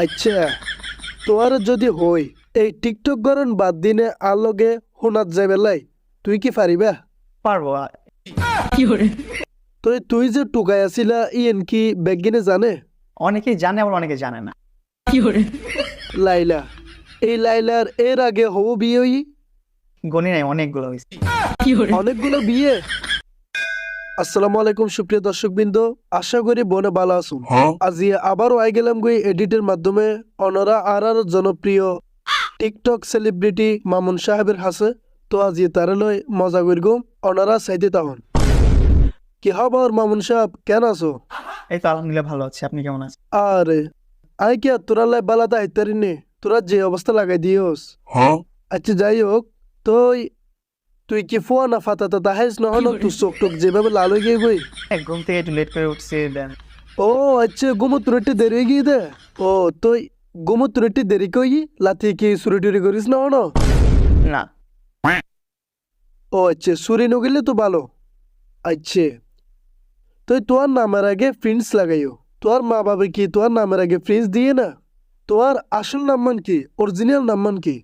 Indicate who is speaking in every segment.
Speaker 1: আচ্ছা তোর যদি হই এই টিকটক গরন বাদ দিনে আর লগে হোনাত যাবে লাই তুই কি পারিবা?
Speaker 2: পারবো।
Speaker 1: তুই যে টুকাই আছিলা ইয়েন কি বেগিনে জানে?
Speaker 2: অনেকেই জানে আবার অনেকে জানে না।
Speaker 1: লাইলা এই লাইলার এর আগে হবো বিয়ে হই?
Speaker 2: গণি নাই, অনেকগুলো হয়েছে।
Speaker 1: অনেকগুলো বিয়ে। আসসালামু আলাইকুম সুপ্রিয় দর্শকবৃন্দ, আশা করি বনে ভালো আছুন। আজি আবারও আই গেলাম গই এডিটের মাধ্যমে অনরা আর জনপ্রিয় টিকটক সেলিব্রিটি মামুন সাহেবের হাসে। তো আজি তারে লই মজা করি গো অনরা চাইতে তাহন। কি খবর মামুন সাহেব, কেন আছো?
Speaker 2: এই তো আলহামদুলিল্লাহ ভালো আছি, আপনি কেমন আছেন?
Speaker 1: আরে আই কে তোরা লাই বালাতা হাইতারি নে, তোরা যে অবস্থা লাগাই দিওস। আচ্ছা যাই হোক, তুই কি ফুয়া না ফাতা তা হাইস নহন তুই চোখ টোক যেভাবে লাল হয়ে গিয়ে গই।
Speaker 2: ঘুম থেকে একটু লেট করে উঠছি দেন।
Speaker 1: ও আচ্ছা ঘুমত একটু দেরি হয়ে গিয়ে দে। ও তুই ঘুমত একটু দেরি কই লাথি কি চুরি টুরি করিস না হন?
Speaker 2: না।
Speaker 1: ও আচ্ছা চুরি নগিলে তো ভালো। আচ্ছা তোর নামের আগে প্রিন্স লাগাইও। তোর মা বাবা কি তোর নামের আগে প্রিন্স দিয়ে না? তোর আসল নাম মান কি, অরিজিনাল নাম মান কি?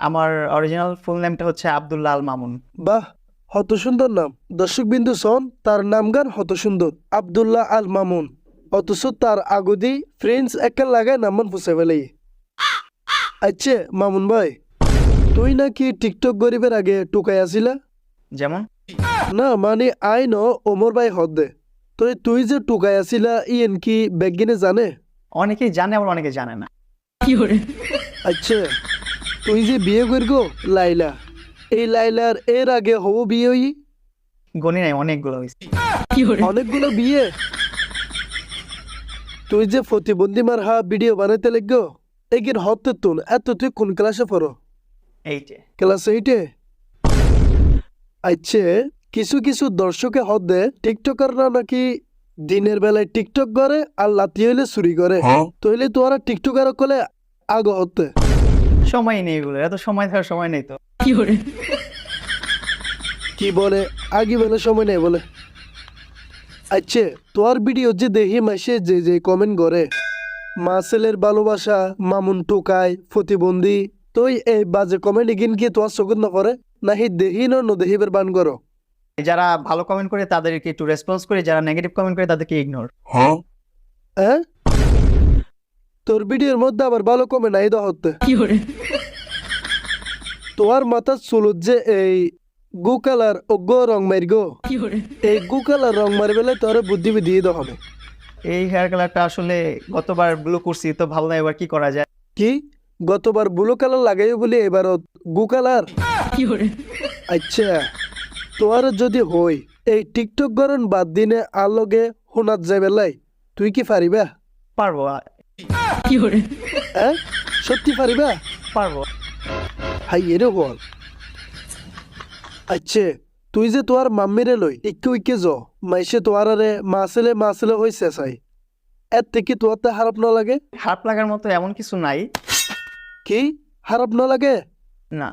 Speaker 2: আমার অরিজিনাল ফুল নেমটা হচ্ছে আব্দুল্লাহ আল মামুন।
Speaker 1: বাহ, হত সুন্দর নাম। দর্শক বিন্দু সন তার নাম গান হত সুন্দর আব্দুল্লাহ আল মামুন, অথচ তার আগদি প্রিন্স একা লাগায় নামান ফুসে ফেলে। আচ্ছা মামুন ভাই, তুই নাকি টিকটক গরিবের আগে টুকাই আসিলা?
Speaker 2: যেমন?
Speaker 1: না মানে আই ন ওমর ভাই হদ দে। তুই যে টুকাই আসিলা ইয়েন কি বেগিনে জানে?
Speaker 2: অনেকেই জানে আবার অনেকে জানে না।
Speaker 1: আচ্ছা তুই যে বিয়ে করগো লাইলা, এই লাইলার এর আগে হবো বিয়ে হই?
Speaker 2: গণি নাই, অনেকগুলো হয়েছে।
Speaker 1: অনেকগুলো বিয়ে। তুই যে প্রতিবন্ধী মার ভিডিও বানাইতে লাগো এগির হতে তুন এত তুই কোন ক্লাসে পড়ো?
Speaker 2: এইটে।
Speaker 1: ক্লাস 8-এ? আচ্ছা কিছু কিছু দর্শকে হদ দে টিকটকাররা নাকি দিনের বেলায় টিকটক করে আর লাতি হইলে চুরি করে। তইলে তোরা টিকটকার কলে আগ হতে
Speaker 2: সময় নেই, এগুলো এত সময় থাকার সময় নেই তো।
Speaker 1: কি বলে আগে বেলা সময় নেই বলে? আচ্ছা তোর ভিডিও যে দেখি মাসে যে যে কমেন্ট করে মা ছেলের ভালোবাসা, মামুন টোকায়, প্রতিবন্ধী, তুই এই বাজে কমেন্ট এগিন কি তোর চকুত নকরে নাহি দেখি নদেহিবের বান করো?
Speaker 2: যারা ভালো কমেন্ট করে তাদেরকে একটু রেসপন্স করে, যারা নেগেটিভ কমেন্ট করে তাদেরকে ইগনোর।
Speaker 1: হ্যাঁ তোর ভিডিওর মধ্যে আবার ভালো কমেন্ট নাই হতে। তোর মাথার চুলত যে এই গু কালার অজ্ঞ রং মারি গো, এই গু কালার রং মারি বেলে তোর বুদ্ধি দিয়ে দেওয়া হবে।
Speaker 2: এই হেয়ার কালারটা আসলে গতবার ব্লু করছি তো ভালো না, এবার কি করা যায়?
Speaker 1: কি গতবার ব্লু কালার লাগাই বলি এবার গু কালার? আচ্ছা তোর যদি হই এই টিকটক গরন বাদ দিনে আর লগে হোনাত যাবে লাই তুই কি পারিবা?
Speaker 2: পারবো।
Speaker 1: হ্যাঁ সত্যি পারিবা?
Speaker 2: পারবো।
Speaker 1: হাই এরে বল। আচ্ছা তুই যে তোর মাম্মিরে লই ইকে উইকে য মাইসে তোর আরে মা ছেলে হইছে চাই এর থেকে তোর তে খারাপ না লাগে?
Speaker 2: খারাপ লাগার মতো এমন কিছু নাই।
Speaker 1: কি খারাপ না লাগে?
Speaker 2: না।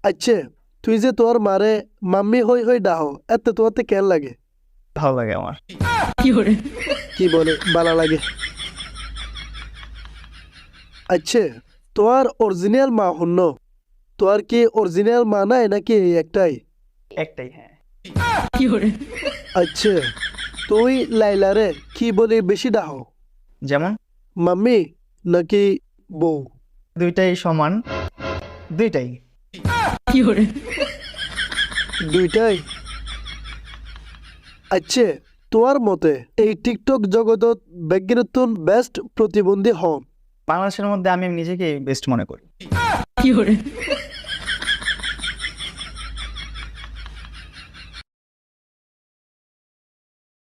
Speaker 1: আচ্ছা তুই যে তোর মারে মাম্মি হই ডাহ এতে তোর তে কেন লাগে?
Speaker 2: ভালো লাগে আমার।
Speaker 1: কি বলে ভালো লাগে? আচ্ছা তোর অরিজিনাল মা হন্য, তোর কি অরিজিনাল মা নাই নাকি একটাই?
Speaker 2: একটাই, হ্যাঁ।
Speaker 1: আচ্ছা তুই লাইলারে কি বলে বেশি ডাহ,
Speaker 2: যেমন?
Speaker 1: মাম্মি নাকি বউ?
Speaker 2: দুইটাই সমান, দুইটাই।
Speaker 1: দুইটাই? আচ্ছা তোর মতে এই টিকটক জগতত বেগিনতুন বেস্ট প্রতিবন্ধী হন?
Speaker 2: বাংলাদেশের মধ্যে আমি নিজেকে বেস্ট মনে করি।